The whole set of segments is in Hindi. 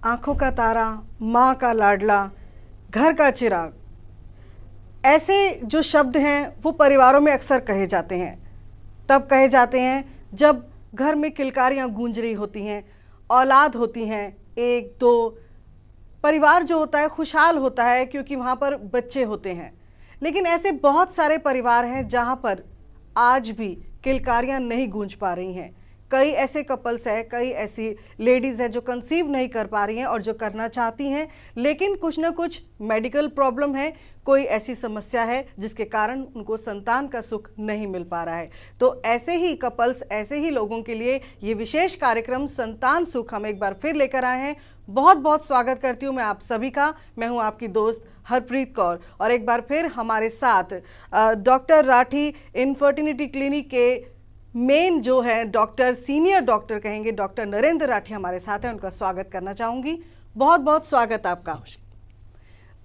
आंखों का तारा, माँ का लाडला, घर का चिराग, ऐसे जो शब्द हैं वो परिवारों में अक्सर कहे जाते हैं। तब कहे जाते हैं जब घर में किलकारियाँ गूंज रही होती हैं, औलाद होती हैं, एक दो, परिवार जो होता है खुशहाल होता है क्योंकि वहाँ पर बच्चे होते हैं। लेकिन ऐसे बहुत सारे परिवार हैं जहाँ पर आज भी किलकारियाँ नहीं गूंज पा रही हैं। कई ऐसे कपल्स हैं, कई ऐसी लेडीज़ हैं जो कंसीव नहीं कर पा रही हैं और जो करना चाहती हैं, लेकिन कुछ ना कुछ मेडिकल प्रॉब्लम है, कोई ऐसी समस्या है जिसके कारण उनको संतान का सुख नहीं मिल पा रहा है। तो ऐसे ही कपल्स, ऐसे ही लोगों के लिए ये विशेष कार्यक्रम संतान सुख हम एक बार फिर लेकर आए हैं। बहुत बहुत स्वागत करती हूँ मैं आप सभी का। मैं हूँ आपकी दोस्त हरप्रीत कौर और एक बार फिर हमारे साथ डॉक्टर राठी इनफर्टिलिटी क्लिनिक के मेन जो है डॉक्टर, सीनियर डॉक्टर कहेंगे, डॉक्टर नरेंद्र राठी हमारे साथ हैं। उनका स्वागत करना चाहूँगी। बहुत बहुत स्वागत आपका।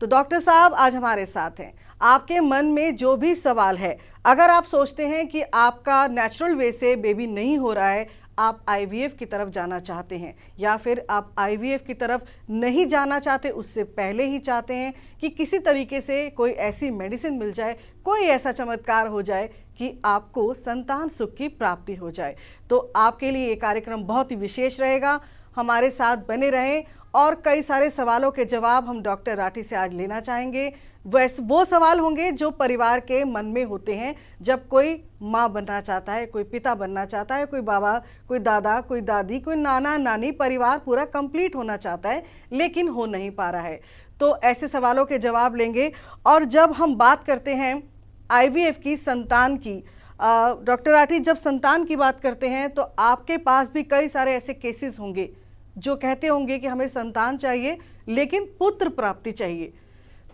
तो डॉक्टर साहब आज हमारे साथ हैं। आपके मन में जो भी सवाल है, अगर आप सोचते हैं कि आपका नेचुरल वे से बेबी नहीं हो रहा है, आप आईवीएफ की तरफ जाना चाहते हैं, या फिर आप आईवीएफ की तरफ नहीं जाना चाहते, उससे पहले ही चाहते हैं कि किसी तरीके से कोई ऐसी मेडिसिन मिल जाए, कोई ऐसा चमत्कार हो जाए कि आपको संतान सुख की प्राप्ति हो जाए, तो आपके लिए ये कार्यक्रम बहुत ही विशेष रहेगा। हमारे साथ बने रहें और कई सारे सवालों के जवाब हम डॉक्टर राठी से आज लेना चाहेंगे। वो सवाल होंगे जो परिवार के मन में होते हैं जब कोई माँ बनना चाहता है, कोई पिता बनना चाहता है, कोई बाबा, कोई दादा, कोई दादी, कोई नाना नानी, परिवार पूरा कंप्लीट होना चाहता है लेकिन हो नहीं पा रहा है। तो ऐसे सवालों के जवाब लेंगे। और जब हम बात करते हैं आईवीएफ की, संतान की, डॉक्टर राठी जब संतान की बात करते हैं तो आपके पास भी कई सारे ऐसे केसेस होंगे जो कहते होंगे कि हमें संतान चाहिए लेकिन पुत्र प्राप्ति चाहिए।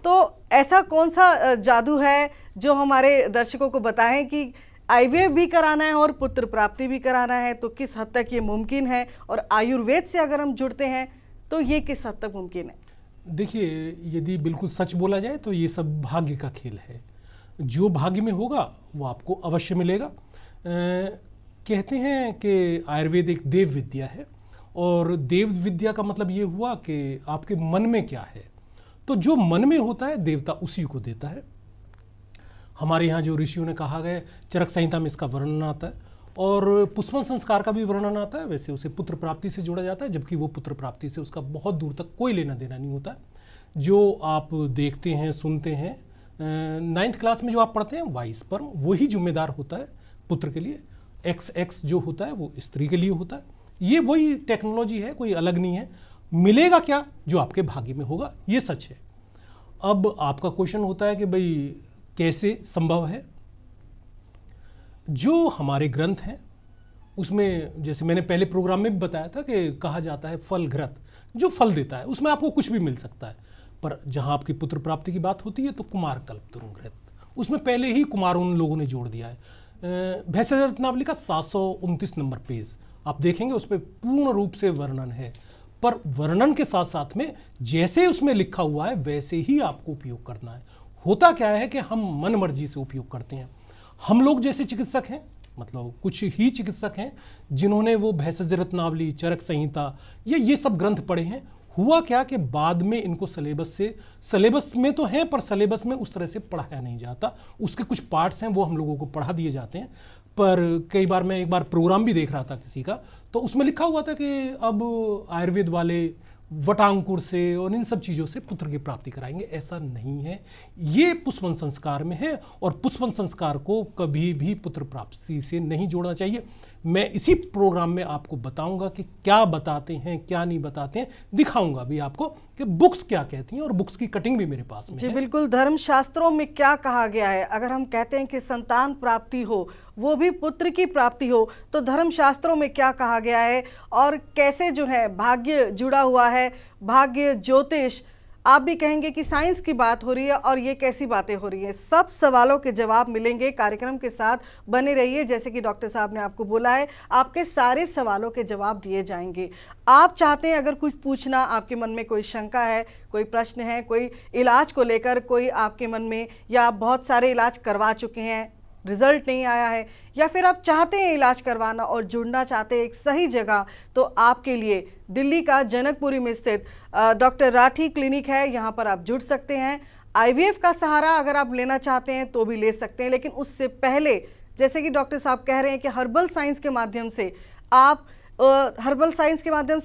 तो ऐसा कौन सा जादू है जो हमारे दर्शकों को बताएं कि आईवीएफ भी कराना है और पुत्र प्राप्ति भी कराना है, तो किस हद तक ये मुमकिन है? और आयुर्वेद से अगर हम जुड़ते हैं तो ये किस हद तक मुमकिन है? देखिए, यदि बिल्कुल सच बोला जाए तो ये सब भाग्य का खेल है। जो भाग्य में होगा वो आपको अवश्य मिलेगा। कहते हैं कि आयुर्वेद एक देव विद्या है, और देव विद्या का मतलब ये हुआ कि आपके मन में क्या है, तो जो मन में होता है देवता उसी को देता है। हमारे यहाँ जो ऋषियों ने कहा गया, चरक संहिता में इसका वर्णन आता है, और पुष्पन संस्कार का भी वर्णन आता है। वैसे उसे पुत्र प्राप्ति से जोड़ा जाता है, जबकि वो पुत्र प्राप्ति से उसका बहुत दूर तक कोई लेना देना नहीं होता है। जो आप देखते हैं, सुनते हैं, 9th क्लास में जो आप पढ़ते हैं वाई स्पर्म, वही जिम्मेदार होता है पुत्र के लिए। XX जो होता है वो स्त्री के लिए होता है। ये वही टेक्नोलॉजी है, कोई अलग नहीं है। मिलेगा क्या? जो आपके भाग्य में होगा, ये सच है। अब आपका क्वेश्चन होता है कि भाई कैसे संभव है? जो हमारे ग्रंथ हैं उसमें, जैसे मैंने पहले प्रोग्राम में भी बताया था कि कहा जाता है फल घृत, जो फल देता है उसमें आपको कुछ भी मिल सकता है। पर जहां आपकी पुत्र प्राप्ति की बात होती है तो कुमार कल्पतरुं घृत, उसमें पहले ही कुमार उन लोगों ने जोड़ दिया है। भैंस रत्नावली का 729 नंबर पेज आप देखेंगे, उस पर पूर्ण रूप से वर्णन है। पर वर्णन के साथ साथ में जैसे उसमें लिखा हुआ है वैसे ही आपको उपयोग करना है। होता क्या है कि हम मन मर्जी से उपयोग करते हैं। हम लोग जैसे चिकित्सक हैं, मतलब कुछ ही चिकित्सक हैं जिन्होंने वो भैंस रत्नावली, चरक संहिता, ये सब ग्रंथ पढ़े हैं। हुआ क्या कि बाद में इनको सिलेबस में तो हैं, पर सिलेबस में उस तरह से पढ़ाया नहीं जाता। उसके कुछ पार्ट्स हैं वो हम लोगों को पढ़ा दिए जाते हैं। पर कई बार मैं एक बार प्रोग्राम भी देख रहा था किसी का, तो उसमें लिखा हुआ था कि अब आयुर्वेद वाले वटांकुर से और इन सब चीज़ों से पुत्र की प्राप्ति कराएंगे। ऐसा नहीं है, ये पुष्पन संस्कार में है, और पुष्पन संस्कार को कभी भी पुत्र प्राप्ति से नहीं जोड़ना चाहिए। मैं इसी प्रोग्राम में आपको बताऊंगा कि क्या बताते हैं, क्या नहीं बताते हैं, दिखाऊंगा भी आपको कि बुक्स क्या कहती हैं, और बुक्स की कटिंग भी मेरे पास में जी है। बिल्कुल, धर्मशास्त्रों में क्या कहा गया है? अगर हम कहते हैं कि संतान प्राप्ति हो, वो भी पुत्र की प्राप्ति हो, तो धर्मशास्त्रों में क्या कहा गया है और कैसे जो है भाग्य जुड़ा हुआ है? भाग्य, ज्योतिष, आप भी कहेंगे कि साइंस की बात हो रही है और ये कैसी बातें हो रही हैं? सब सवालों के जवाब मिलेंगे। कार्यक्रम के साथ बने रहिए। जैसे कि डॉक्टर साहब ने आपको बोला है, आपके सारे सवालों के जवाब दिए जाएंगे। आप चाहते हैं अगर कुछ पूछना, आपके मन में कोई शंका है, कोई प्रश्न है, कोई इलाज को लेकर कोई आपके मन में, या आप बहुत सारे इलाज करवा चुके हैं, रिजल्ट नहीं आया है, या फिर आप चाहते हैं इलाज करवाना और जुड़ना चाहते हैं एक सही जगह, तो आपके लिए दिल्ली का जनकपुरी में स्थित डॉक्टर राठी क्लिनिक है। यहाँ पर आप जुड़ सकते हैं। IVF का सहारा अगर आप लेना चाहते हैं तो भी ले सकते हैं, लेकिन उससे पहले जैसे कि डॉक्टर साहब कह रहे हैं कि हर्बल साइंस के माध्यम से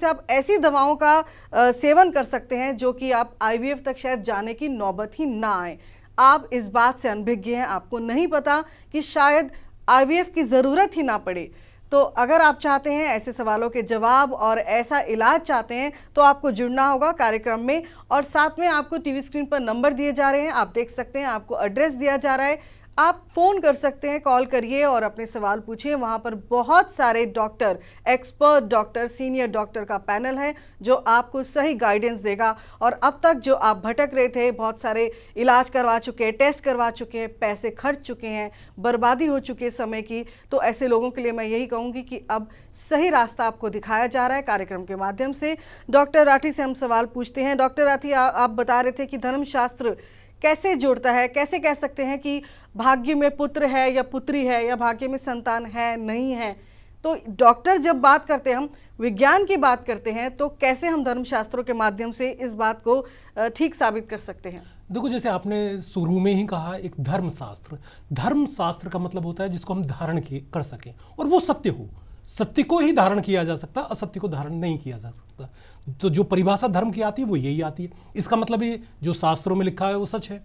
आप ऐसी दवाओं का सेवन कर सकते हैं जो कि आप IVF तक शायद जाने की नौबत ही ना आए। आप इस बात से अनभिज्ञ हैं, आपको नहीं पता कि शायद IVF की ज़रूरत ही ना पड़े। तो अगर आप चाहते हैं ऐसे सवालों के जवाब और ऐसा इलाज चाहते हैं तो आपको जुड़ना होगा कार्यक्रम में। और साथ में आपको टीवी स्क्रीन पर नंबर दिए जा रहे हैं, आप देख सकते हैं, आपको एड्रेस दिया जा रहा है, आप फ़ोन कर सकते हैं, कॉल करिए और अपने सवाल पूछिए। वहाँ पर बहुत सारे doctor, expert doctor, senior doctor का पैनल है जो आपको सही गाइडेंस देगा। और अब तक जो आप भटक रहे थे, बहुत सारे इलाज करवा चुके हैं, टेस्ट करवा चुके हैं, पैसे खर्च चुके हैं, बर्बादी हो चुकी है समय की, तो ऐसे लोगों के लिए मैं यही कहूँगी कि अब सही रास्ता आपको दिखाया जा रहा है कार्यक्रम के माध्यम से। डॉक्टर राठी से हम सवाल पूछते हैं। डॉक्टर राठी, आप बता रहे थे कि धर्मशास्त्र कैसे जोड़ता है, कैसे कह सकते हैं कि भाग्य में पुत्र है या पुत्री है, या भाग्य में संतान है नहीं है। तो डॉक्टर जब बात करते हैं, हम विज्ञान की बात करते हैं, तो कैसे हम धर्मशास्त्रों के माध्यम से इस बात को ठीक साबित कर सकते हैं? देखो, जैसे आपने शुरू में ही कहा, एक धर्मशास्त्र का मतलब होता है जिसको हम धारण कर सकें और वो सत्य हो। सत्य को ही धारण किया जा सकता, असत्य को धारण नहीं किया जा सकता। तो जो परिभाषा धर्म की आती है वो यही आती है। इसका मतलब ये जो शास्त्रों में लिखा है वो सच है।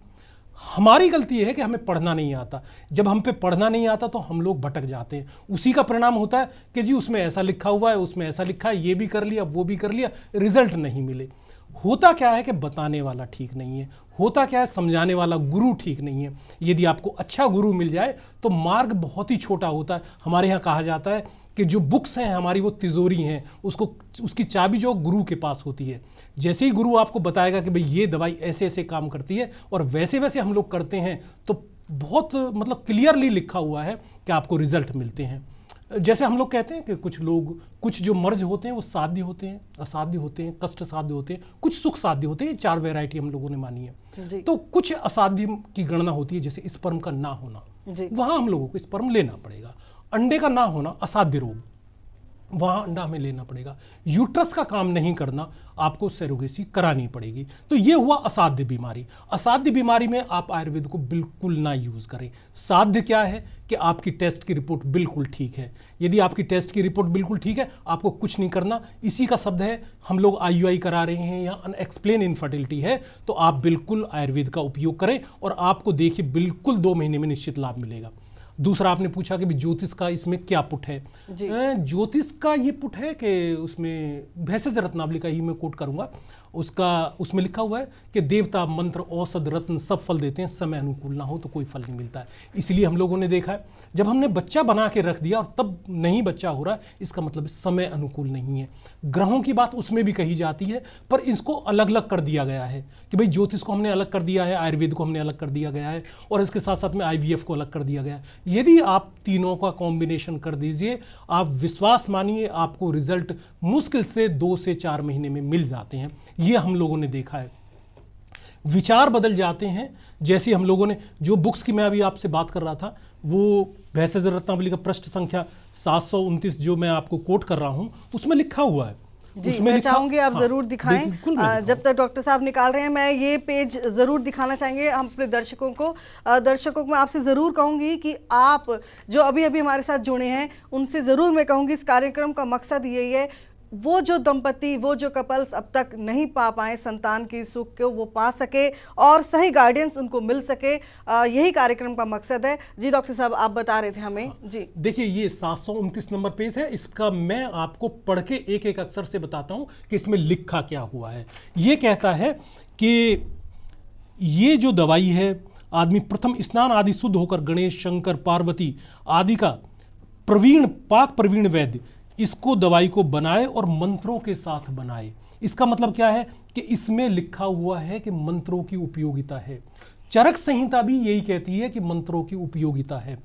हमारी गलती है कि हमें पढ़ना नहीं आता। जब हम पे पढ़ना नहीं आता तो हम लोग भटक जाते हैं। उसी का परिणाम होता है कि जी उसमें ऐसा लिखा हुआ है, उसमें ऐसा लिखा है, ये भी कर लिया, वो भी कर लिया, रिजल्ट नहीं मिले। होता क्या है कि बताने वाला ठीक नहीं है, होता क्या है समझाने वाला गुरु ठीक नहीं है। यदि आपको अच्छा गुरु मिल जाए तो मार्ग बहुत ही छोटा होता है। हमारे यहाँ कहा जाता है कि जो बुक्स हैं हमारी वो तिजोरी हैं, उसकी चाबी जो गुरु के पास होती है। जैसे ही गुरु आपको बताएगा कि भाई ये दवाई ऐसे ऐसे काम करती है और वैसे वैसे हम लोग करते हैं, तो बहुत मतलब क्लियरली लिखा हुआ है कि आपको रिजल्ट मिलते हैं। जैसे हम लोग कहते हैं कि कुछ जो मर्ज होते हैं वो साध्य होते हैं, असाध्य होते हैं, कष्ट साध्य होते हैं, कुछ सुख साध्य होते हैं। 4 वैरायटी हम लोगों ने मानी है। तो कुछ असाध्य की गणना होती है, जैसे स्पर्म का ना होना, वहां हम लोगों को स्पर्म लेना पड़ेगा। अंडे का ना होना असाध्य रोग, वहां अंडा हमें लेना पड़ेगा। यूट्रस का काम नहीं करना, आपको सरोगेसी करानी पड़ेगी। तो ये हुआ असाध्य बीमारी। असाध्य बीमारी में आप आयुर्वेद को बिल्कुल ना यूज करें। साध्य क्या है कि आपकी टेस्ट की रिपोर्ट बिल्कुल ठीक है। यदि आपकी टेस्ट की रिपोर्ट बिल्कुल ठीक है, आपको कुछ नहीं करना। इसी का शब्द है, हम लोग IUI करा रहे हैं या अनएक्सप्लेन इनफर्टिलिटी है, तो आप बिल्कुल आयुर्वेद का उपयोग करें और आपको देखिए बिल्कुल 2 महीने में निश्चित लाभ मिलेगा। दूसरा आपने पूछा कि ज्योतिष का इसमें क्या पुट है। ज्योतिष का ये पुट है कि उसमें भेषज रत्नावली का ही मैं कोट करूंगा, उसमें लिखा हुआ है कि देवता मंत्र औषध रत्न सब फल देते हैं, समय अनुकूल ना हो तो कोई फल नहीं मिलता है। इसलिए हम लोगों ने देखा है जब हमने बच्चा बना के रख दिया और तब नहीं बच्चा हो रहा है, इसका मतलब समय अनुकूल नहीं है। ग्रहों की बात उसमें भी कही जाती है, पर इसको अलग अलग कर दिया गया है कि भाई ज्योतिष को हमने अलग कर दिया है, आयुर्वेद को हमने अलग कर दिया गया है, और इसके साथ साथ में IVF को अलग कर दिया गया है। यदि आप तीनों का कॉम्बिनेशन कर दीजिए, आप विश्वास मानिए आपको रिजल्ट मुश्किल से 2 से 4 महीने में मिल जाते हैं। ये हम लोगों ने देखा है। विचार बदल जाते हैं। जैसे हम लोगों ने जो बुक्स की मैं अभी आपसे बात कर रहा था, वो भेषज रत्नावली का पृष्ठ संख्या 729 जो मैं आपको कोट कर रहा हूं, उसमें लिखा हुआ है। जी, मैं चाहूंगी आप जरूर दिखाएं। जब तक डॉक्टर साहब निकाल रहे हैं, मैं ये पेज जरूर दिखाना चाहेंगे हम अपने दर्शकों को। मैं आपसे जरूर कहूंगी कि आप जो अभी अभी हमारे साथ जुड़े हैं उनसे जरूर मैं कहूंगी, इस कार्यक्रम का मकसद यही है, वो जो दंपति, वो जो कपल्स अब तक नहीं पा पाए संतान की सुख को, वो पा सके और सही गाइडेंस उनको मिल सके। यही कार्यक्रम का मकसद है। जी डॉक्टर साहब, आप बता रहे थे हमें। जी देखिए, ये 729 नंबर पेज है। इसका मैं आपको पढ़ के एक एक अक्षर से बताता हूं कि इसमें लिखा क्या हुआ है। ये कहता है कि ये जो दवाई है, आदमी प्रथम स्नान आदि शुद्ध होकर गणेश, शंकर, पार्वती आदि का पाक प्रवीण वैद्य इसको दवाई को बनाए और मंत्रों के साथ बनाए। इसका मतलब क्या है कि इसमें लिखा हुआ है कि मंत्रों की उपयोगिता है। चरक संहिता भी यही कहती है कि मंत्रों की उपयोगिता है।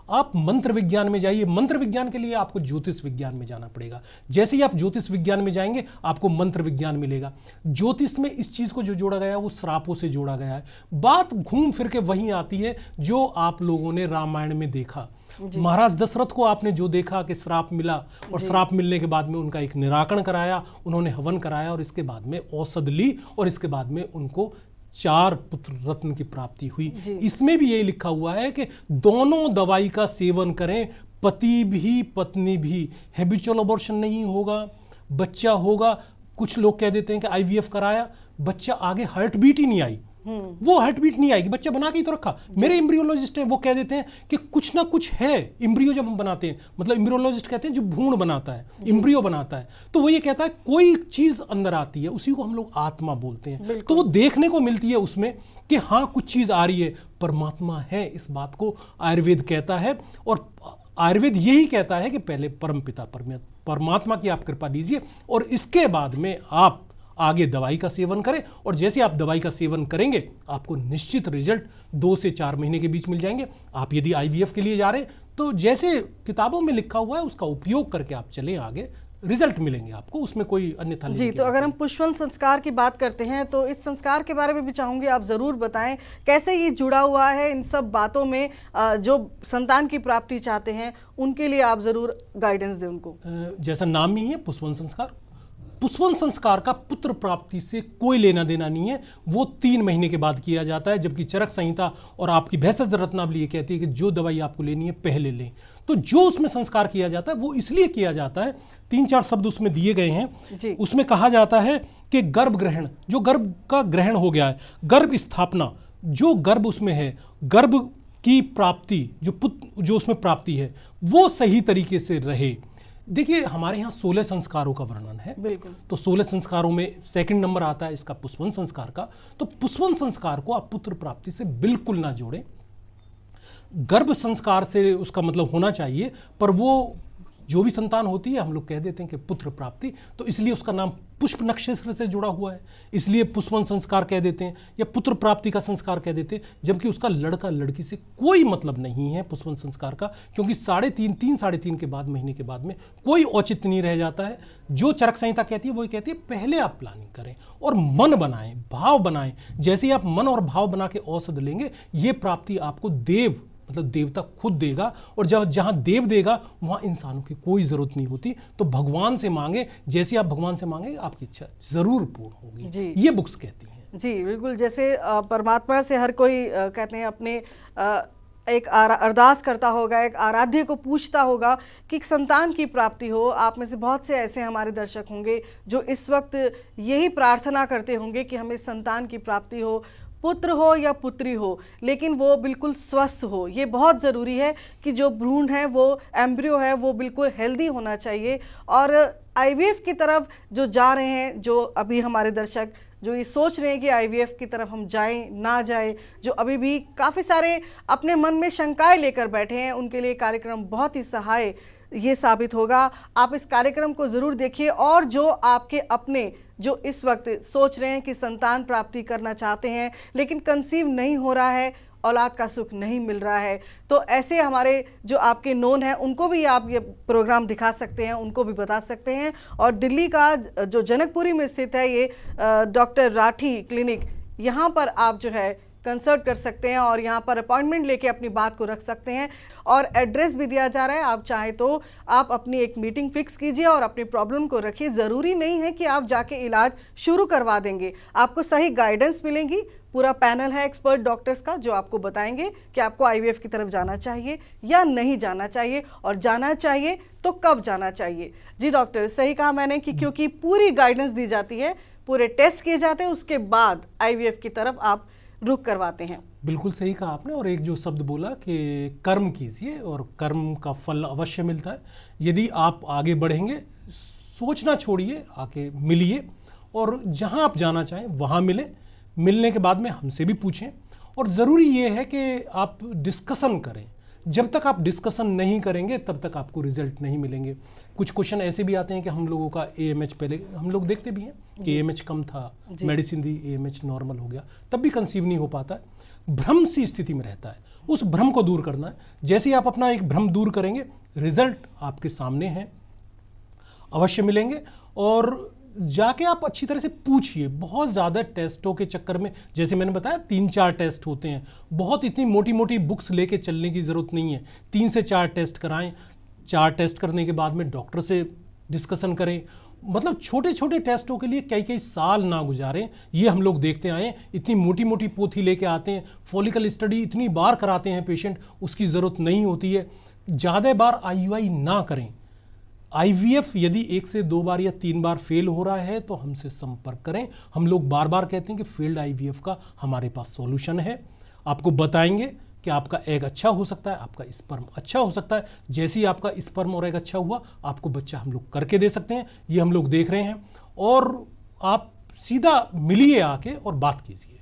आप मंत्र विज्ञान में जाइए। मंत्र विज्ञान के लिए आपको ज्योतिष विज्ञान में जाना पड़ेगा। जैसे ही आप ज्योतिष विज्ञान में जाएंगे आपको मंत्र विज्ञान मिलेगा। ज्योतिष में इस चीज को जो जोड़ा गया है वो श्रापों से जोड़ा गया है। बात घूम फिर के वहीं आती है जो आप लोगों ने रामायण में देखा। महाराज दशरथ को आपने जो देखा कि श्राप मिला और श्राप मिलने के बाद में उनका एक निराकरण कराया, उन्होंने हवन कराया और इसके बाद में औषध ली और इसके बाद में उनको 4 पुत्र रत्न की प्राप्ति हुई। इसमें भी यही लिखा हुआ है कि दोनों दवाई का सेवन करें, पति भी पत्नी भी। हैबिचुअल अबॉर्शन नहीं होगा, बच्चा होगा। कुछ लोग कह देते हैं कि आईवीएफ कराया, बच्चा आगे हार्ट बीट ही नहीं आई, वो हार्ट बीट नहीं आएगी, बच्चा बना के ही तो रखा। मेरे एम्ब्रियोलॉजिस्ट हैं, वो कह देते हैं कि कुछ ना कुछ है। एम्ब्रियो जब हम बनाते हैं, मतलब एम्ब्रियोलॉजिस्ट कहते हैं जो भ्रूण बनाता है, एम्ब्रियो बनाता है, तो वो ये कहता है कोई चीज अंदर आती है, उसी को हम लोग आत्मा बोलते हैं। तो वो देखने को मिलती है उसमें कि हाँ कुछ चीज आ रही है, परमात्मा है। इस बात को आयुर्वेद कहता है और आयुर्वेद यही कहता है कि पहले परमपिता परमात्मा की आप कृपा लीजिए और इसके बाद में आप आगे दवाई का सेवन करें। और जैसे आप दवाई का सेवन करेंगे आपको निश्चित रिजल्ट 2 से 4 महीने के बीच मिल जाएंगे। आप यदि आईवीएफ के लिए जा रहे हैं तो जैसे किताबों में लिखा हुआ है उसका उपयोग करके आप चलें, आगे रिजल्ट मिलेंगे आपको, उसमें कोई अन्यथा नहीं। जी, तो अगर हम पुष्पवंत संस्कार की बात करते हैं तो इस संस्कार के बारे में भी चाहूंगी आप ज़रूर बताएं, कैसे ये जुड़ा हुआ है इन सब बातों में। जो संतान की प्राप्ति चाहते हैं उनके लिए आप ज़रूर गाइडेंस दें उनको। जैसा नाम ही है पुष्पवंत संस्कार, पुष्पवंत संस्कार का पुत्र प्राप्ति से कोई लेना देना नहीं है। वो 3 महीने के बाद किया जाता है, जबकि चरक संहिता और आपकी भेषज रत्नावली ये कहती है कि जो दवाई आपको लेनी है पहले लें। तो जो उसमें संस्कार किया जाता है वो इसलिए किया जाता है, 3-4 शब्द उसमें दिए गए हैं। उसमें कहा जाता है कि गर्भ ग्रहण, जो गर्भ का ग्रहण हो गया है, गर्भ स्थापना, जो गर्भ उसमें है, गर्भ की प्राप्ति, जो उसमें प्राप्ति है वो सही तरीके से रहे। देखिए हमारे यहाँ 16 संस्कारों का वर्णन है, बिल्कुल। तो 16 संस्कारों में सेकंड नंबर आता है इसका पुष्पवंत संस्कार का। तो पुष्पवंत संस्कार को आप पुत्र प्राप्ति से बिल्कुल ना जोड़ें। गर्भ संस्कार से उसका मतलब होना चाहिए, पर वो जो भी संतान होती है हम लोग कह देते हैं कि पुत्र प्राप्ति, तो इसलिए उसका नाम पुष्प नक्षत्र से जुड़ा हुआ है, इसलिए पुष्पवंत संस्कार कह देते हैं या पुत्र प्राप्ति का संस्कार कह देते हैं। जबकि उसका लड़का लड़की से कोई मतलब नहीं है पुष्पवंत संस्कार का, क्योंकि 3.5 के बाद महीने के बाद में कोई औचित्य नहीं रह जाता है। जो चरक संहिता कहती है वही कहती है पहले आप प्लानिंग करें और मन बनाएं, भाव बनाएं। जैसे ही आप मन और भाव बना के औषध लेंगे, ये प्राप्ति आपको देव मतलब देवता खुद देगा। और जहां देव देगा वहां इंसानों की कोई जरूरत नहीं होती। तो भगवान से मांगे, जैसे आप भगवान से मांगे आपकी इच्छा जरूर पूर्ण होगी, ये बुक्स कहती हैं। जी बिल्कुल, जैसे परमात्मा से हर कोई कहते हैं अपने एक अरदास करता होगा, एक आराध्य को पूछता होगा कि एक संतान की प्राप्ति हो। आप में से बहुत से ऐसे हमारे दर्शक होंगे जो इस वक्त यही प्रार्थना करते होंगे कि हमें संतान की प्राप्ति हो, पुत्र हो या पुत्री हो, लेकिन वो बिल्कुल स्वस्थ हो। ये बहुत ज़रूरी है कि जो भ्रूण है, वो एम्ब्रियो है, वो बिल्कुल हेल्दी होना चाहिए। और आईवीएफ की तरफ जो जा रहे हैं, जो अभी हमारे दर्शक जो ये सोच रहे हैं कि आईवीएफ की तरफ हम जाएं ना जाएं, जो अभी भी काफ़ी सारे अपने मन में शंकाएं लेकर बैठे हैं, उनके लिए कार्यक्रम बहुत ही सहाय ये साबित होगा। आप इस कार्यक्रम को ज़रूर देखिए। और जो आपके अपने जो इस वक्त सोच रहे हैं कि संतान प्राप्ति करना चाहते हैं लेकिन कंसीव नहीं हो रहा है, औलाद का सुख नहीं मिल रहा है, तो ऐसे हमारे जो आपके नोन हैं उनको भी आप ये प्रोग्राम दिखा सकते हैं, उनको भी बता सकते हैं। और दिल्ली का जो जनकपुरी में स्थित है ये डॉक्टर राठी क्लिनिक, यहाँ पर आप जो है कंसल्ट कर सकते हैं और यहाँ पर अपॉइंटमेंट लेके अपनी बात को रख सकते हैं। और एड्रेस भी दिया जा रहा है, आप चाहे तो आप अपनी एक मीटिंग फिक्स कीजिए और अपनी प्रॉब्लम को रखिए। ज़रूरी नहीं है कि आप जाके इलाज शुरू करवा देंगे, आपको सही गाइडेंस मिलेंगी। पूरा पैनल है एक्सपर्ट डॉक्टर्स का जो आपको बताएंगे कि आपको आईवीएफ की तरफ जाना चाहिए या नहीं जाना चाहिए, और जाना चाहिए तो कब जाना चाहिए। जी डॉक्टर, सही कहा मैंने कि क्योंकि पूरी गाइडेंस दी जाती है, पूरे टेस्ट किए जाते हैं, उसके बाद आईवीएफ की तरफ आप रुख करवाते हैं। बिल्कुल सही कहा आपने। और एक जो शब्द बोला कि कर्म कीजिए और कर्म का फल अवश्य मिलता है। यदि आप आगे बढ़ेंगे, सोचना छोड़िए, आके मिलिए और जहां आप जाना चाहें वहां मिलें। मिलने के बाद में हमसे भी पूछें। और ज़रूरी ये है कि आप डिस्कशन करें, जब तक आप डिस्कशन नहीं करेंगे तब तक आपको रिजल्ट नहीं मिलेंगे। कुछ क्वेश्चन ऐसे भी आते हैं कि हम लोगों का AMH पहले हम लोग देखते भी हैं कि AMH कम था, मेडिसिन दी, AMH नॉर्मल हो गया, तब भी कंसीव नहीं हो पाता है। भ्रम सी स्थिति में रहता है, उस भ्रम को दूर करना है। जैसे ही आप अपना एक भ्रम दूर करेंगे, रिजल्ट आपके सामने हैं, अवश्य मिलेंगे। और जाके आप अच्छी तरह से पूछिए। बहुत ज़्यादा टेस्टों के चक्कर में, जैसे मैंने बताया 3-4 टेस्ट होते हैं, बहुत इतनी मोटी मोटी बुक्स लेके चलने की ज़रूरत नहीं है। 3 से 4 टेस्ट कराएं, 4 टेस्ट करने के बाद में डॉक्टर से डिस्कशन करें। मतलब छोटे छोटे टेस्टों के लिए कई कई साल ना गुजारें, ये हम लोग देखते आए हैं। इतनी मोटी मोटी पोथी लेके आते हैं, फॉलिकल स्टडी इतनी बार कराते हैं पेशेंट, उसकी ज़रूरत नहीं होती है। ज़्यादा बार IUI ना करें। IVF यदि 1 से 2 बार या 3 बार फेल हो रहा है तो हमसे संपर्क करें। हम लोग बार बार कहते हैं कि फील्ड IVF का हमारे पास सॉल्यूशन है। आपको बताएंगे कि आपका एग अच्छा हो सकता है, आपका स्पर्म अच्छा हो सकता है। जैसे ही आपका स्पर्म और एग अच्छा हुआ, आपको बच्चा हम लोग करके दे सकते हैं। ये हम लोग देख रहे हैं। और आप सीधा मिलिए आके और बात कीजिए।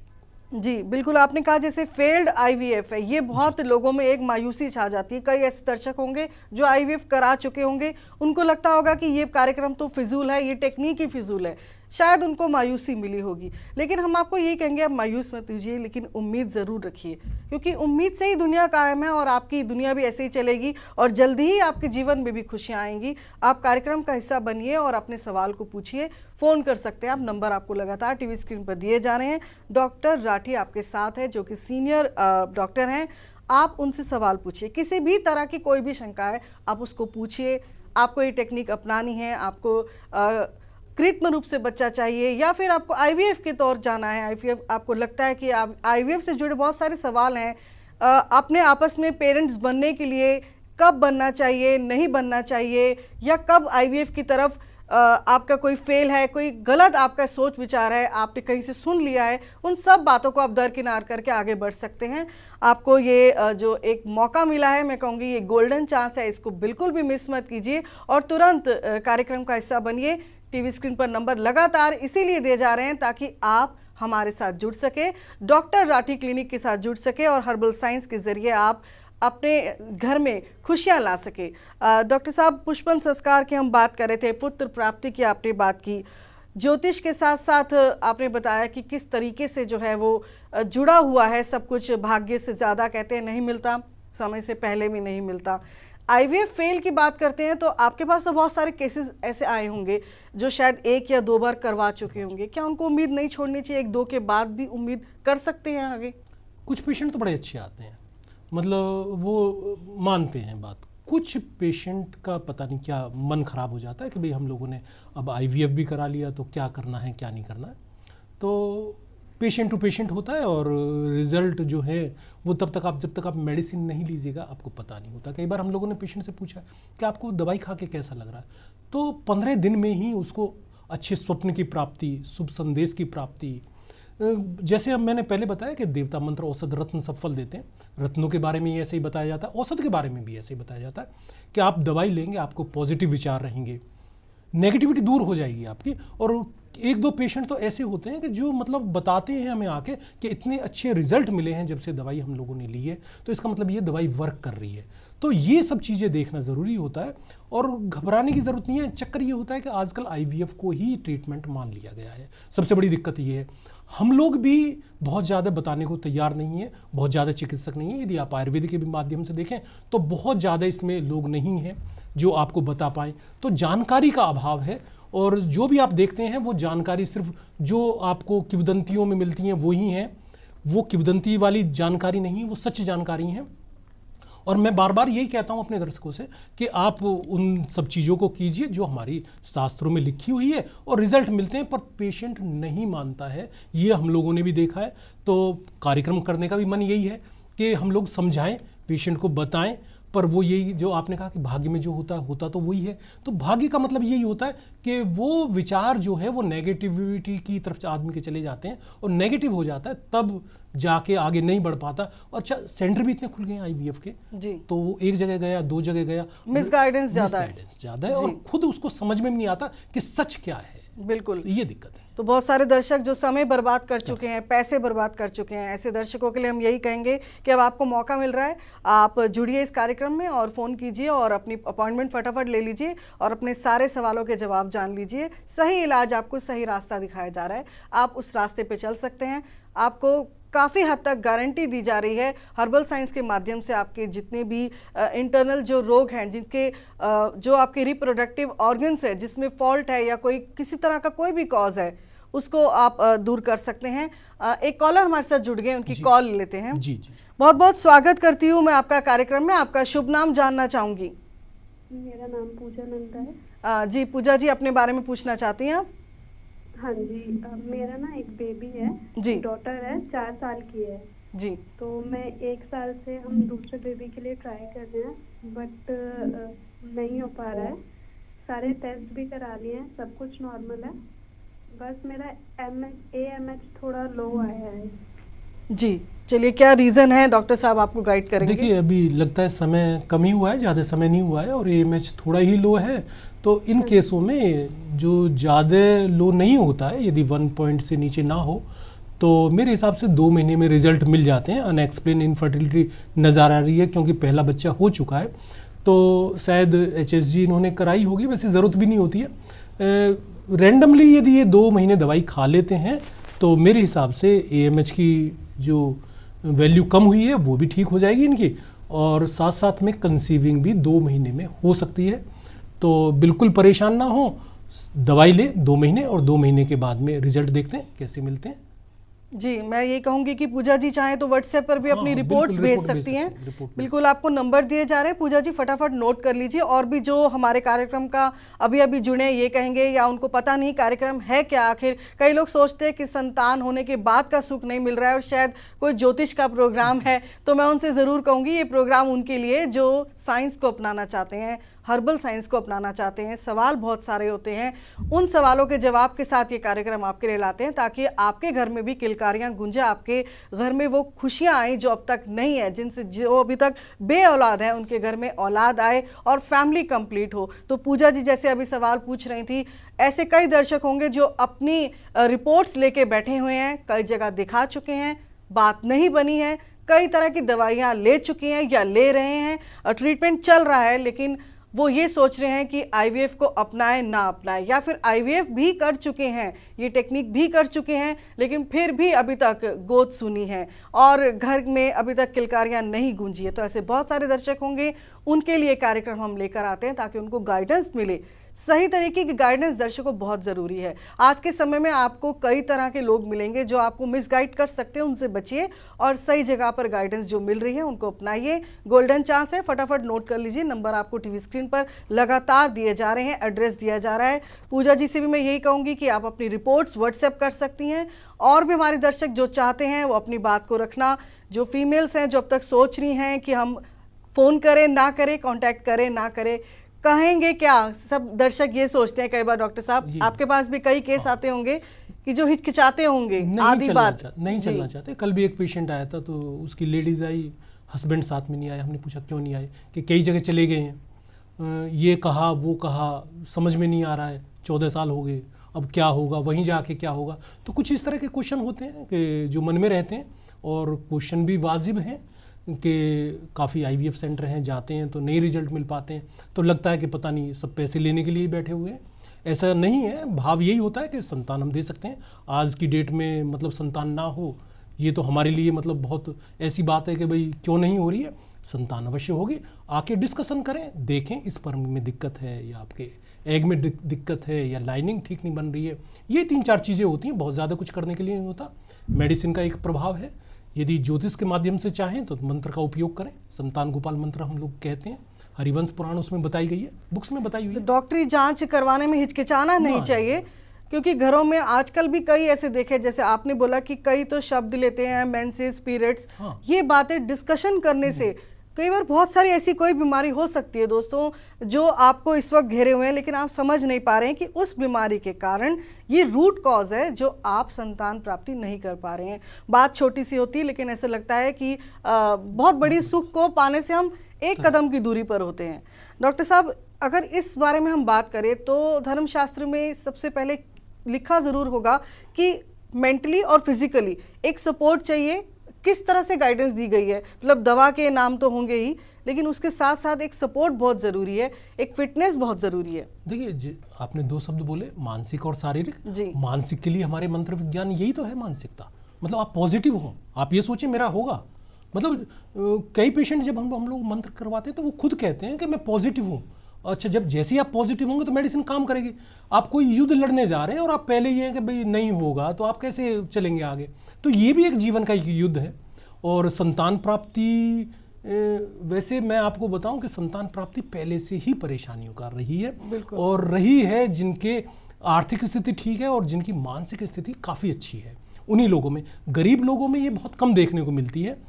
जी बिल्कुल, आपने कहा जैसे फेल्ड IVF है, ये बहुत लोगों में एक मायूसी छा जाती है। कई ऐसे दर्शक होंगे जो IVF करा चुके होंगे, उनको लगता होगा कि ये कार्यक्रम तो फिजूल है, ये टेक्निक ही फिजूल है, शायद उनको मायूसी मिली होगी। लेकिन हम आपको यही कहेंगे, आप मायूस मत कीजिए, लेकिन उम्मीद ज़रूर रखिए, क्योंकि उम्मीद से ही दुनिया कायम है और आपकी दुनिया भी ऐसे ही चलेगी और जल्दी ही आपके जीवन में भी खुशियाँ आएंगी। आप कार्यक्रम का हिस्सा बनिए और अपने सवाल को पूछिए। फ़ोन कर सकते हैं आप, नंबर आपको लगातार टीवी स्क्रीन पर दिए जा रहे हैं। डॉक्टर राठी आपके साथ है, जो कि सीनियर डॉक्टर हैं। आप उनसे सवाल पूछिए, किसी भी तरह की कोई भी शंका है आप उसको पूछिए। आपको ये टेक्निक अपनानी है, आपको कृत्रिम रूप से बच्चा चाहिए, या फिर आपको IVF के तौर जाना है, IVF आपको लगता है कि IVF से जुड़े बहुत सारे सवाल हैं, अपने आपस में पेरेंट्स बनने के लिए कब बनना चाहिए, नहीं बनना चाहिए, या कब IVF की तरफ आपका कोई फेल है, कोई गलत आपका सोच विचार है, आपने कहीं से सुन लिया है, उन सब बातों को आप दरकिनार करके आगे बढ़ सकते हैं। आपको ये जो एक मौका मिला है, मैं कहूँगी ये गोल्डन चांस है, इसको बिल्कुल भी मिस मत कीजिए और तुरंत कार्यक्रम का हिस्सा बनिए। टीवी स्क्रीन पर नंबर लगातार इसीलिए दिए जा रहे हैं ताकि आप हमारे साथ जुड़ सके, डॉक्टर राठी क्लिनिक के साथ जुड़ सके और हर्बल साइंस के जरिए आप अपने घर में खुशियां ला सके। डॉक्टर साहब, पुष्पन संस्कार की हम बात कर रहे थे, पुत्र प्राप्ति की आपने बात की, ज्योतिष के साथ साथ आपने बताया कि किस तरीके से जो है वो जुड़ा हुआ है सब कुछ। भाग्य से ज़्यादा कहते हैं नहीं मिलता, समय से पहले भी नहीं मिलता। IVF फेल की बात करते हैं तो आपके पास तो बहुत सारे केसेस ऐसे आए होंगे जो शायद 1 या 2 बार करवा चुके होंगे। क्या उनको उम्मीद नहीं छोड़नी चाहिए? 1-2 के बाद भी उम्मीद कर सकते हैं आगे? कुछ पेशेंट तो बड़े अच्छे आते हैं, मतलब वो मानते हैं बात। कुछ पेशेंट का पता नहीं क्या मन खराब हो जाता है कि भाई हम लोगों ने अब IVF भी करा लिया तो क्या करना है क्या नहीं करना है। तो पेशेंट टू पेशेंट होता है और रिजल्ट जो है वो जब तक आप मेडिसिन नहीं लीजिएगा आपको पता नहीं होता। कई बार हम लोगों ने पेशेंट से पूछा कि आपको दवाई खा के कैसा लग रहा है, तो 15 दिन में ही उसको अच्छे स्वप्न की प्राप्ति, शुभ संदेश की प्राप्ति। जैसे अब मैंने पहले बताया कि देवता मंत्र औषध रत्न सब फल देते हैं, रत्नों के बारे में ऐसे ही बताया जाता है, औषध के बारे में भी ऐसे ही बताया जाता है कि आप दवाई लेंगे आपको पॉजिटिव विचार रहेंगे, नेगेटिविटी दूर हो जाएगी आपकी। और 1-2 पेशेंट तो ऐसे होते हैं कि जो मतलब बताते हैं हमें आके कि इतने अच्छे रिजल्ट मिले हैं जब से दवाई हम लोगों ने ली है, तो इसका मतलब ये दवाई वर्क कर रही है। तो ये सब चीज़ें देखना ज़रूरी होता है और घबराने की ज़रूरत नहीं है। चक्कर ये होता है कि आजकल IVF को ही ट्रीटमेंट मान लिया गया है। सबसे बड़ी दिक्कत ये है, हम लोग भी बहुत ज़्यादा बताने को तैयार नहीं है, बहुत ज़्यादा चिकित्सक नहीं है। यदि आप आयुर्वेद के भी माध्यम से देखें तो बहुत ज़्यादा इसमें लोग नहीं हैं जो आपको बता पाएँ। तो जानकारी का अभाव है और जो भी आप देखते हैं वो जानकारी सिर्फ जो आपको किंवदंतियों में मिलती हैं वो ही हैं, वो किंवदंती वाली जानकारी नहीं, वो सच जानकारी हैं। और मैं बार बार यही कहता हूँ अपने दर्शकों से कि आप उन सब चीज़ों को कीजिए जो हमारी शास्त्रों में लिखी हुई है और रिजल्ट मिलते हैं, पर पेशेंट नहीं मानता है, ये हम लोगों ने भी देखा है। तो कार्यक्रम करने का भी मन यही है कि हम लोग समझाएं, पेशेंट को बताएं, पर वो यही जो आपने कहा कि भाग्य में जो होता तो वही है। तो भाग्य का मतलब यही होता है कि वो विचार जो है वो नेगेटिविटी की तरफ आदमी के चले जाते हैं और नेगेटिव हो जाता है, तब जाके आगे नहीं बढ़ पाता। और अच्छा, सेंटर भी इतने खुल गए हैं IVF के जी, तो वो 1 जगह गया 2 जगह गया, मिसगाइडेंस ज़्यादा है और खुद उसको समझ में नहीं आता कि सच क्या है। बिल्कुल, ये दिक्कत है। तो बहुत सारे दर्शक जो समय बर्बाद कर चुके हैं, पैसे बर्बाद कर चुके हैं, ऐसे दर्शकों के लिए हम यही कहेंगे कि अब आपको मौका मिल रहा है, आप जुड़िए इस कार्यक्रम में और फ़ोन कीजिए और अपनी अपॉइंटमेंट फटाफट ले लीजिए और अपने सारे सवालों के जवाब जान लीजिए। सही इलाज, आपको सही रास्ता दिखाया जा रहा है, आप उस रास्ते पे चल सकते हैं। आपको काफ़ी हद तक गारंटी दी जा रही है हर्बल साइंस के माध्यम से। आपके जितने भी इंटरनल जो रोग हैं, जिनके जो आपके रिप्रोडक्टिव ऑर्गन्स है, जिसमें फॉल्ट है या कोई किसी तरह का कोई भी कॉज है, उसको आप दूर कर सकते हैं। एक कॉलर हमारे साथ जुड़ गए, उनकी कॉल लेते हैं। जी जी, बहुत बहुत स्वागत करती हूँ मैं आपका कार्यक्रम में। आपका शुभ नाम जानना चाहूँगी। मेरा नाम पूजा नंदा है। जी पूजा जी, अपने बारे में पूछना चाहती हैं आप? हाँ जी, मेरा ना एक बेबी है जी। डॉटर है, 4 साल की है जी। तो मैं 1 साल से हम दूसरे बेबी के लिए ट्राई कर रहे हैं, बट नहीं हो पा रहा है। सारे टेस्ट भी करा लिए हैं, सब कुछ नॉर्मल है, बस मेरा AMH थोड़ा लो आया है। जी चलिए, क्या रीज़न है, डॉक्टर साहब आपको गाइड करेंगे। देखिए अभी लगता है समय कम ही हुआ है, ज़्यादा समय नहीं हुआ है और AMH थोड़ा ही लो है। तो इन केसों में जो ज़्यादा लो नहीं होता है, यदि 1 पॉइंट से नीचे ना हो, तो मेरे हिसाब से 2 महीने में रिजल्ट मिल जाते हैं। अनएक्सप्लेन इनफर्टिलिटी नज़र आ रही है क्योंकि पहला बच्चा हो चुका है, तो शायद HSG इन्होंने कराई होगी, वैसे ज़रूरत भी नहीं होती है। रैंडमली यदि ये 2 महीने दवाई खा लेते हैं तो मेरे हिसाब से AMH की जो वैल्यू कम हुई है वो भी ठीक हो जाएगी इनकी, और साथ साथ में कंसीविंग भी 2 महीने में हो सकती है। तो बिल्कुल परेशान ना हो, दवाई ले 2 महीने और 2 महीने के बाद में रिजल्ट देखते हैं कैसे मिलते हैं। जी मैं ये कहूँगी कि पूजा जी चाहें तो व्हाट्सएप पर भी हाँ, अपनी बिल्कुल, रिपोर्ट्स भेज रिपोर्ट भेज सकती हैं। सकते हैं, रिपोर्ट भेज बिल्कुल, आपको नंबर दिए जा रहे हैं, पूजा जी फटाफट नोट कर लीजिए। और भी जो हमारे कार्यक्रम का अभी अभी जुड़े ये कहेंगे या उनको पता नहीं कार्यक्रम है क्या, आखिर कई लोग सोचते हैं कि संतान होने के बाद का सुख नहीं मिल रहा है और शायद कोई ज्योतिष का प्रोग्राम है, तो मैं उनसे ज़रूर कहूँगी ये प्रोग्राम उनके लिए जो साइंस को अपनाना चाहते हैं, हर्बल साइंस को अपनाना चाहते हैं। सवाल बहुत सारे होते हैं, उन सवालों के जवाब के साथ ये कार्यक्रम आपके लिए लाते हैं ताकि आपके घर में भी किलकारियां गूंजे, आपके घर में वो खुशियां आएं जो अब तक नहीं है, जिनसे जो अभी तक बे औलाद है उनके घर में औलाद आए और फैमिली कंप्लीट हो। तो पूजा जी जैसे अभी सवाल पूछ रही थी, ऐसे कई दर्शक होंगे जो अपनी रिपोर्ट्स लेके बैठे हुए हैं, कई जगह दिखा चुके हैं, बात नहीं बनी है, कई तरह की दवाइयाँ ले चुके हैं या ले रहे हैं, ट्रीटमेंट चल रहा है, लेकिन वो ये सोच रहे हैं कि IVF को अपनाएं ना अपनाएं, या फिर IVF भी कर चुके हैं, ये टेक्निक भी कर चुके हैं, लेकिन फिर भी अभी तक गोद सुनी है और घर में अभी तक किलकारियां नहीं गूंजी है। तो ऐसे बहुत सारे दर्शक होंगे, उनके लिए कार्यक्रम हम लेकर आते हैं ताकि उनको गाइडेंस मिले। सही तरीके की गाइडेंस दर्शकों बहुत ज़रूरी है। आज के समय में आपको कई तरह के लोग मिलेंगे जो आपको मिसगाइड कर सकते हैं, उनसे बचिए और सही जगह पर गाइडेंस जो मिल रही है उनको अपनाइए। गोल्डन चांस है, फटाफट नोट कर लीजिए। नंबर आपको टीवी स्क्रीन पर लगातार दिए जा रहे हैं, एड्रेस दिया जा रहा है। पूजा जी से भी मैं यही कहूँगी कि आप अपनी रिपोर्ट्स व्हाट्सएप कर सकती हैं, और भी हमारे दर्शक जो चाहते हैं वो अपनी बात को रखना, जो फीमेल्स हैं जो अब तक सोच रही हैं कि हम फ़ोन करें ना करें, कॉन्टैक्ट करें ना करें, कहेंगे क्या, सब दर्शक ये सोचते हैं कई बार। डॉक्टर साहब आपके पास भी कई केस आते होंगे कि जो हिचकिचाते होंगे, आधी बात नहीं चलना चाहते। कल भी एक पेशेंट आया था, तो उसकी लेडीज़ आई, हस्बैंड साथ में नहीं आया। हमने पूछा क्यों नहीं आए, कि कई जगह चले गए हैं, ये कहा वो कहा, समझ में नहीं आ रहा है, 14 साल हो गए, अब क्या होगा, वहीं जाके क्या होगा। तो कुछ इस तरह के क्वेश्चन होते हैं कि जो मन में रहते हैं, और क्वेश्चन भी वाजिब हैं कि काफ़ी IVF सेंटर हैं, जाते हैं तो नहीं रिजल्ट मिल पाते हैं, तो लगता है कि पता नहीं सब पैसे लेने के लिए ही बैठे हुए हैं। ऐसा नहीं है, भाव यही होता है कि संतान हम दे सकते हैं। आज की डेट में मतलब संतान ना हो, ये तो हमारे लिए मतलब बहुत ऐसी बात है कि भाई क्यों नहीं हो रही है, संतान अवश्य होगी। आके डिस्कशन करें, देखें इस स्पर्म में दिक्कत है या आपके एग में दिक्कत है या लाइनिंग ठीक नहीं बन रही है। ये 3-4 चीज़ें होती हैं, बहुत ज़्यादा कुछ करने के लिए नहीं होता। मेडिसिन का एक प्रभाव है। यदि ज्योतिष के माध्यम से चाहें तो मंत्र का उपयोग करें, संतान गोपाल मंत्र हम लोग कहते हैं, हरिवंश पुराण उसमें बताई गई है, बुक्स में बताई हुई है। डॉक्टरी जांच करवाने में हिचकिचाना नहीं चाहिए, क्योंकि घरों में आजकल भी कई ऐसे देखे, जैसे आपने बोला कि कई तो शब्द लेते हैं मेंसेस, पीरियड्स, ये बातें डिस्कशन करने से कई बार बहुत सारी ऐसी कोई बीमारी हो सकती है दोस्तों जो आपको इस वक्त घेरे हुए हैं, लेकिन आप समझ नहीं पा रहे हैं कि उस बीमारी के कारण ये रूट कॉज है जो आप संतान प्राप्ति नहीं कर पा रहे हैं। बात छोटी सी होती है, लेकिन ऐसा लगता है कि बहुत बड़ी सुख को पाने से हम एक कदम की दूरी पर होते हैं। डॉक्टर साहब, अगर इस बारे में हम बात करें तो धर्मशास्त्र में सबसे पहले लिखा ज़रूर होगा कि मेंटली और फिजिकली एक सपोर्ट चाहिए। किस तरह से गाइडेंस दी गई है, मतलब दवा के नाम तो होंगे ही, लेकिन उसके साथ साथ एक सपोर्ट बहुत ज़रूरी है, एक फिटनेस बहुत ज़रूरी है। देखिए, आपने 2 शब्द बोले, मानसिक और शारीरिक। जी। मानसिक के लिए हमारे मंत्र विज्ञान यही तो है, मानसिकता। मतलब आप पॉजिटिव हो, आप ये सोचें मेरा होगा। मतलब कई पेशेंट जब हम लोग मंत्र करवाते हैं तो वो खुद कहते हैं कि मैं पॉजिटिव हूँ। अच्छा, जब जैसे ही आप पॉजिटिव होंगे तो मेडिसिन काम करेगी। आप कोई युद्ध लड़ने जा रहे हैं और आप पहले ये है कि भाई नहीं होगा, तो आप कैसे चलेंगे आगे? तो ये भी एक जीवन का एक युद्ध है। और संतान प्राप्ति, वैसे मैं आपको बताऊं कि संतान प्राप्ति पहले से ही परेशानियों का रही है, और रही है जिनके आर्थिक स्थिति ठीक है और जिनकी मानसिक स्थिति काफ़ी अच्छी है। उन्हीं लोगों में, गरीब लोगों में ये बहुत कम देखने को मिलती है।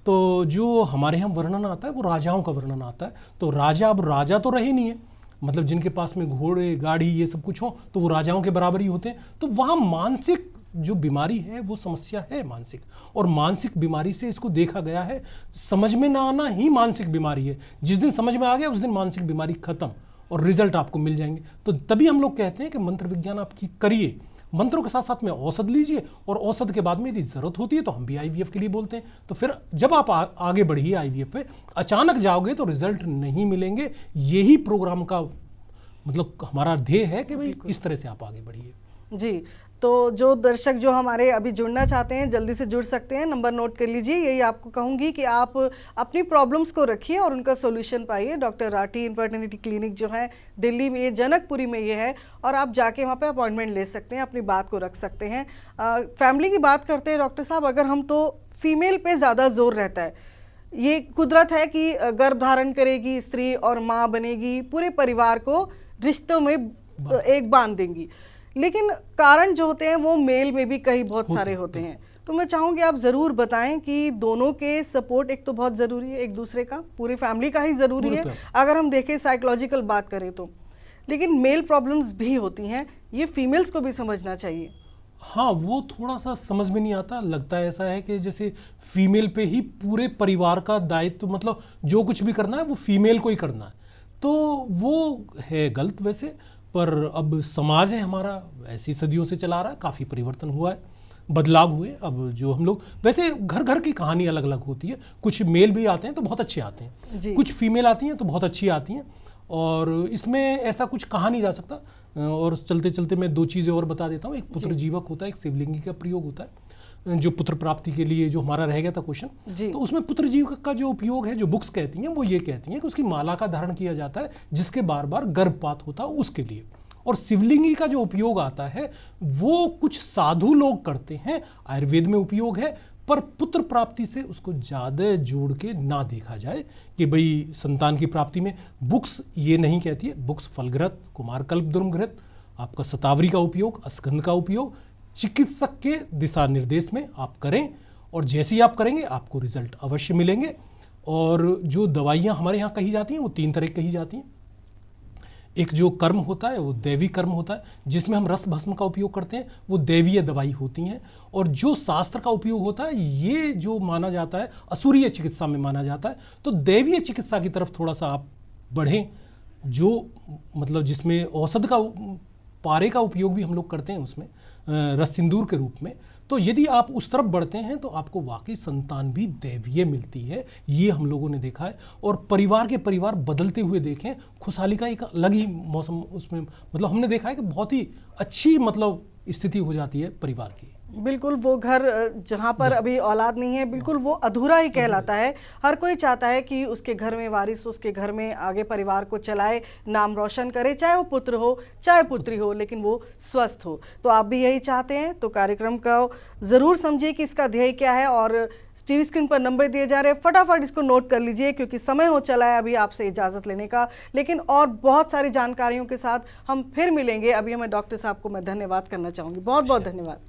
तो जो हमारे यहाँ वर्णन आता है वो राजाओं का वर्णन आता है। तो राजा, अब राजा तो रहे नहीं है, मतलब जिनके पास में घोड़े गाड़ी ये सब कुछ हो तो वो राजाओं के बराबर ही होते हैं। तो वहाँ मानसिक जो बीमारी है वो समस्या है मानसिक, और मानसिक बीमारी से इसको देखा गया है, समझ में ना आना ही मानसिक बीमारी है। जिस दिन समझ में आ गया उस दिन मानसिक बीमारी खत्म और रिजल्ट आपको मिल जाएंगे। तो तभी हम लोग कहते हैं कि मंत्र विज्ञान आपकी करिए, मंत्रों के साथ साथ में औषध लीजिए, और औषध के बाद में यदि ज़रूरत होती है तो हम भी IVF के लिए बोलते हैं। तो फिर जब आप आगे बढ़िए IVF पे, अचानक जाओगे तो रिजल्ट नहीं मिलेंगे। यही प्रोग्राम का मतलब हमारा ध्येय है कि भाई इस तरह से आप आगे बढ़िए। जी, तो जो दर्शक जो हमारे अभी जुड़ना चाहते हैं जल्दी से जुड़ सकते हैं, नंबर नोट कर लीजिए। यही आपको कहूँगी कि आप अपनी प्रॉब्लम्स को रखिए और उनका सॉल्यूशन पाइए। डॉक्टर राठी इनफर्टिलिटी क्लिनिक जो है दिल्ली में, ये जनकपुरी में ये है, और आप जाके वहाँ पे अपॉइंटमेंट ले सकते हैं, अपनी बात को रख सकते हैं। फैमिली की बात करते हैं डॉक्टर साहब, अगर हम तो फीमेल पे ज़्यादा जोर रहता है, ये कुदरत है कि गर्भ धारण करेगी स्त्री और माँ बनेगी, पूरे परिवार को रिश्तों में एक बांध देंगी, लेकिन कारण जो होते हैं वो मेल में भी कई बहुत सारे होते हैं। तो मैं चाहूँगी आप ज़रूर बताएं कि दोनों के सपोर्ट एक तो बहुत ज़रूरी है, एक दूसरे का, पूरी फैमिली का ही ज़रूरी है अगर हम देखें साइकोलॉजिकल बात करें तो, लेकिन मेल प्रॉब्लम्स भी होती हैं, ये फीमेल्स को भी समझना चाहिए। हाँ, वो थोड़ा सा समझ में नहीं आता, लगता है ऐसा है कि जैसे फीमेल पे ही पूरे परिवार का दायित्व, मतलब जो कुछ भी करना है वो फीमेल को ही करना है, तो वो है गलत वैसे। पर अब समाज है हमारा, ऐसी सदियों से चला रहा है, काफ़ी परिवर्तन हुआ है, बदलाव हुए। अब जो हम लोग, वैसे घर घर की कहानी अलग अलग होती है, कुछ मेल भी आते हैं तो बहुत अच्छे आते हैं, कुछ फीमेल आती हैं तो बहुत अच्छी आती हैं, और इसमें ऐसा कुछ कहा नहीं जा सकता। और चलते चलते मैं 2 चीज़ें और बता देता हूँ। एक पुत्र जीवक होता है, एक शिवलिंगी का प्रयोग होता है, जो पुत्र प्राप्ति के लिए जो हमारा रह गया था क्वेश्चन, तो उसमें पुत्र जीवक का जो उपयोग है, जो बुक्स कहती हैं वो ये कहती हैं कि उसकी माला का धारण किया जाता है जिसके बार बार गर्भपात होता है उसके लिए। और शिवलिंगी का जो उपयोग आता है वो कुछ साधु लोग करते हैं, आयुर्वेद में उपयोग है, पर पुत्र प्राप्ति से उसको ज़्यादा जोड़ के ना देखा जाए कि भाई संतान की प्राप्ति में बुक्स ये नहीं कहती है। बुक्स फलघृत, कुमारकल्प द्रुमघृत, आपका शतावरी का उपयोग, अस्कंद का उपयोग चिकित्सक के दिशा निर्देश में आप करें, और जैसे ही आप करेंगे आपको रिजल्ट अवश्य मिलेंगे। और जो दवाइयाँ हमारे यहाँ कही जाती हैं वो 3 तरह की कही जाती हैं। एक जो कर्म होता है वो दैवी कर्म होता है, जिसमें हम रस भस्म का उपयोग करते हैं, वो दैवीय दवाई होती हैं। और जो शास्त्र का उपयोग होता है ये जो माना जाता है असुरीय चिकित्सा में माना जाता है। तो दैवीय चिकित्सा की तरफ थोड़ा सा आप बढ़ें, जो मतलब जिसमें औषध का पारे का उपयोग भी हम लोग करते हैं उसमें रस सिंदूर के रूप में। तो यदि आप उस तरफ बढ़ते हैं तो आपको वाकई संतान भी दैवीय मिलती है, ये हम लोगों ने देखा है। और परिवार के परिवार बदलते हुए देखें, खुशहाली का एक अलग ही मौसम उसमें, मतलब हमने देखा है कि बहुत ही अच्छी मतलब स्थिति हो जाती है परिवार की। बिल्कुल, वो घर जहाँ पर अभी औलाद नहीं है, बिल्कुल वो अधूरा ही कहलाता है। हर कोई चाहता है कि उसके घर में वारिस, उसके घर में आगे परिवार को चलाए, नाम रोशन करे, चाहे वो पुत्र हो चाहे पुत्री हो, लेकिन वो स्वस्थ हो। तो आप भी यही चाहते हैं, तो कार्यक्रम का ज़रूर समझिए कि इसका ध्येय क्या है। और टीवी स्क्रीन पर नंबर दिए जा रहे हैं, फटाफट इसको नोट कर लीजिए, क्योंकि समय हो चला है अभी आपसे इजाज़त लेने का। लेकिन और बहुत सारी जानकारियों के साथ हम फिर मिलेंगे। अभी हमें डॉक्टर साहब को मैं धन्यवाद करना चाहूँगी, बहुत बहुत धन्यवाद।